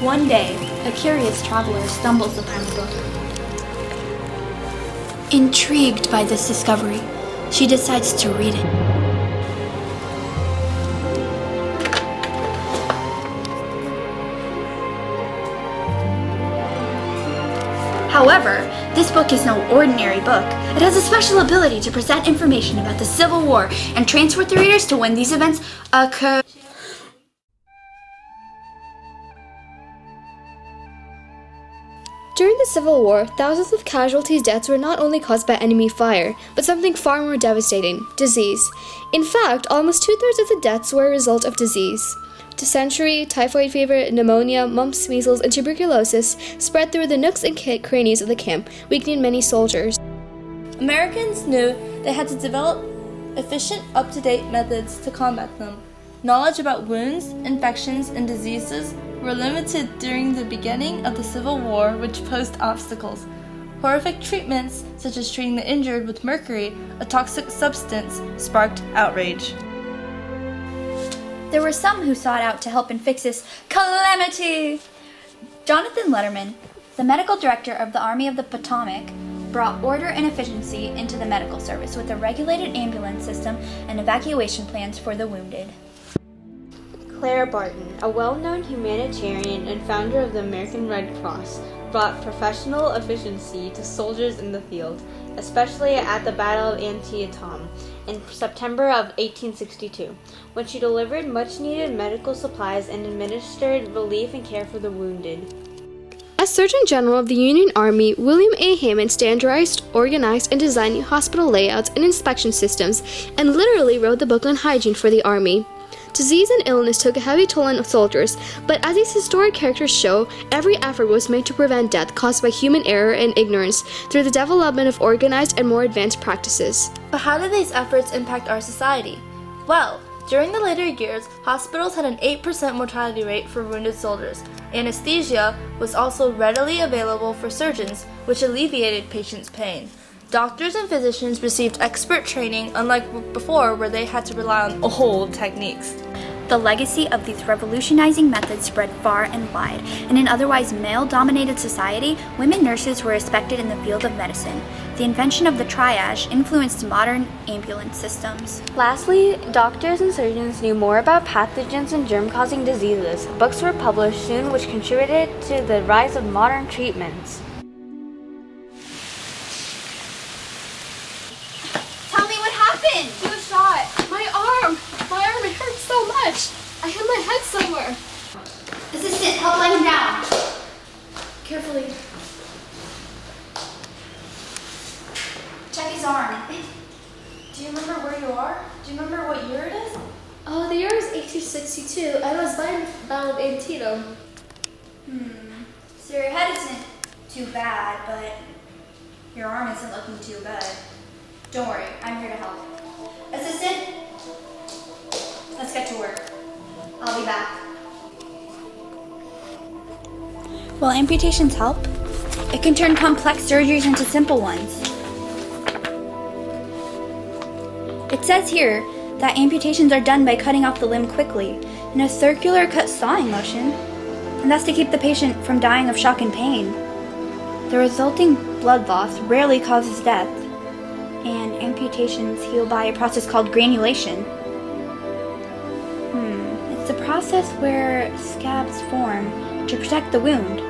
One day, a curious traveler stumbles upon the book. Intrigued by this discovery, she decides to read it. However, this book is no ordinary book. It has a special ability to present information about the Civil War and transport the readers to when these events occur. During the Civil War, thousands of casualties' deaths were not only caused by enemy fire, but something far more devastating: disease. In fact, almost 2/3 of the deaths were a result of disease. Dysentery, typhoid fever, pneumonia, mumps, measles, and tuberculosis spread through the nooks and crannies of the camp, weakening many soldiers. Americans knew they had to develop efficient, up-to-date methods to combat them. Knowledge about wounds, infections, and diseases were limited during the beginning of the Civil War, which posed obstacles. Horrific treatments, such as treating the injured with mercury, a toxic substance, sparked outrage. There were some who sought out to help and fix this calamity. Jonathan Letterman, the medical director of the Army of the Potomac, brought order and efficiency into the medical service with a regulated ambulance system and evacuation plans for the wounded. Claire Barton, a well-known humanitarian and founder of the American Red Cross, brought professional efficiency to soldiers in the field, especially at the Battle of Antietam in September of 1862, when she delivered much-needed medical supplies and administered relief and care for the wounded. As Surgeon General of the Union Army, William A. Hammond standardized, organized, and designed new hospital layouts and inspection systems, and literally wrote the book on hygiene for the Army. Disease and illness took a heavy toll on soldiers, but as these historic characters show, every effort was made to prevent death caused by human error and ignorance through the development of organized and more advanced practices. But how did these efforts impact our society? Well, during the later years, hospitals had an 8% mortality rate for wounded soldiers. Anesthesia was also readily available for surgeons, which alleviated patients' pain. Doctors and physicians received expert training, unlike before where they had to rely on old techniques. The legacy of these revolutionizing methods spread far and wide. In an otherwise male-dominated society, women nurses were respected in the field of medicine. The invention of the triage influenced modern ambulance systems. Lastly, doctors and surgeons knew more about pathogens and germ-causing diseases. Books were published soon which contributed to the rise of modern treatments. You were shot. My arm, it hurts so much. I hit my head somewhere. Assistant, help lay him down. Carefully. Check his arm. Do you remember where you are? Do you remember what year it is? Oh, the year is 1862. I was by the Battle of Antietam. So your head isn't too bad, but your arm isn't looking too good. Don't worry, I'm here to help. Assistant, let's get to work. I'll be back. While amputations help, it can turn complex surgeries into simple ones. It says here that amputations are done by cutting off the limb quickly in a circular cut sawing motion, and that's to keep the patient from dying of shock and pain. The resulting blood loss rarely causes death, and amputations heal by a process called granulation. It's a process where scabs form to protect the wound.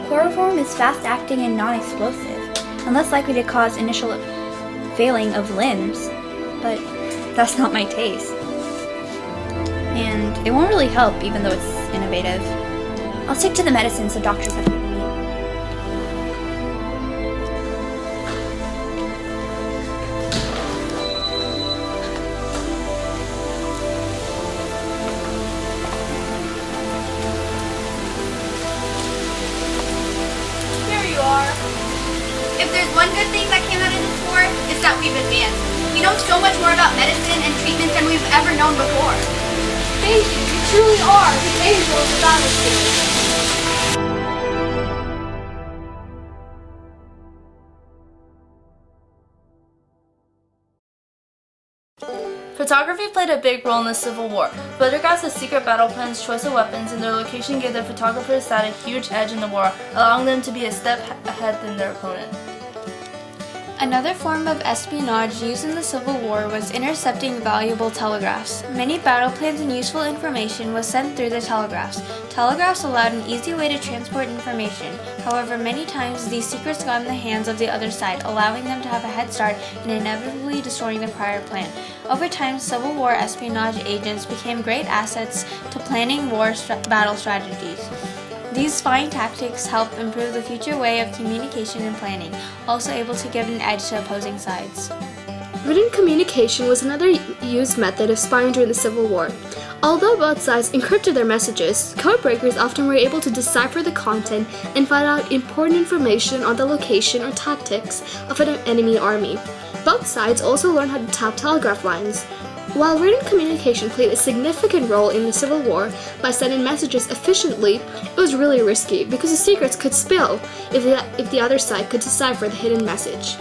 Chloroform is fast-acting and non-explosive, and less likely to cause initial failing of limbs, but that's not my taste. And it won't really help even though it's innovative. I'll stick to the medicines the doctors have given me. If there's one good thing that came out of this war, it's that we've advanced. We know so much more about medicine and treatment than we've ever known before. Thank you. You truly are the angel of the battlefield. For Photography played a big role in the Civil War. Photographs of secret battle plans, choice of weapons, and their location gave the photographers that a huge edge in the war, allowing them to be a step ahead than their opponent. Another form of espionage used in the Civil War was intercepting valuable telegraphs. Many battle plans and useful information was sent through the telegraphs. Telegraphs allowed an easy way to transport information. However, many times these secrets got in the hands of the other side, allowing them to have a head start and inevitably destroying the prior plan. Over time, Civil War espionage agents became great assets to planning battle strategies. These spying tactics help improve the future way of communication and planning, also able to give an edge to opposing sides. Written communication was another used method of spying during the Civil War. Although both sides encrypted their messages, code breakers often were able to decipher the content and find out important information on the location or tactics of an enemy army. Both sides also learned how to tap telegraph lines. While written communication played a significant role in the Civil War by sending messages efficiently, it was really risky because the secrets could spill if the other side could decipher the hidden message.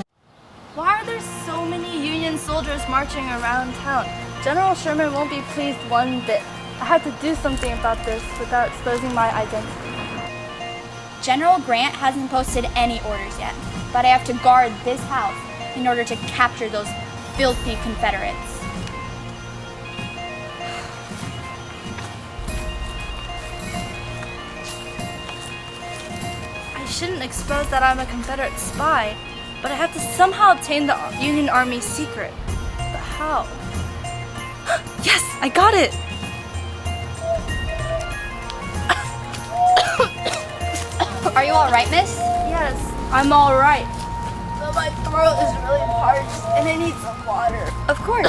Why are there so many Union soldiers marching around town? General Sherman won't be pleased one bit. I had to do something about this without exposing my identity. General Grant hasn't posted any orders yet, but I have to guard this house in order to capture those filthy Confederates. I shouldn't expose that I'm a Confederate spy, but I have to somehow obtain the Union Army secret. But how? Yes, I got it! Are you all right, miss? Yes, I'm all right. But my throat is really parched and I need some water. Of course.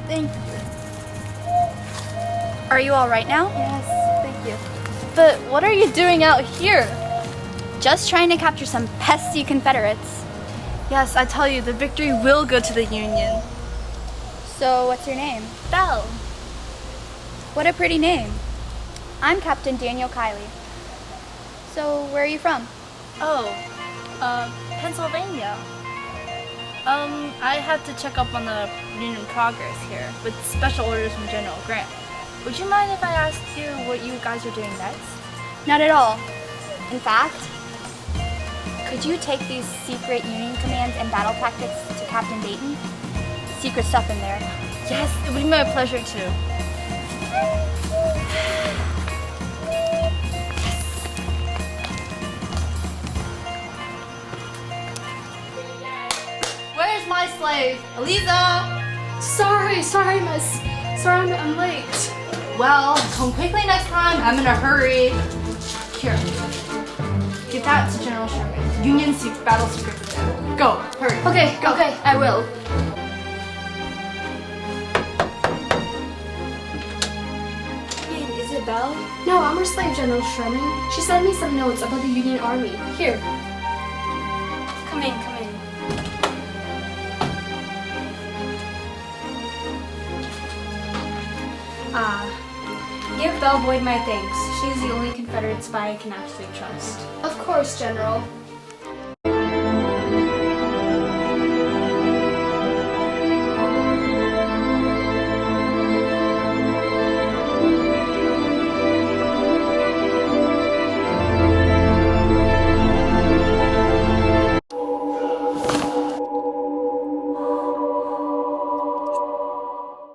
Thank you. Are you all right now? Yes, thank you. But what are you doing out here? Just trying to capture some pesky Confederates. Yes, I tell you, the victory will go to the Union. So, what's your name? Belle. What a pretty name. I'm Captain Daniel Kiley. So, where are you from? Oh, Pennsylvania. I have to check up on the Union progress here with special orders from General Grant. Would you mind if I asked you what you guys are doing next? Not at all. In fact, could you take these secret Union commands and battle tactics to Captain Dayton? Secret stuff in there. Yes, it would be my pleasure to. Where's my slave? Eliza! Sorry, miss. Sorry, I'm late. Well, come quickly next time. I'm in a hurry. Here. Give that to General Sherman. Union battle secrets. Go, hurry. Okay, I will. Hey, is it Belle? No, I'm her slave, General Sherman. She sent me some notes about the Union Army. Here. Come in. Give Belle Boyd my thanks. She's the only Confederate spy I can actually trust. Of course, General.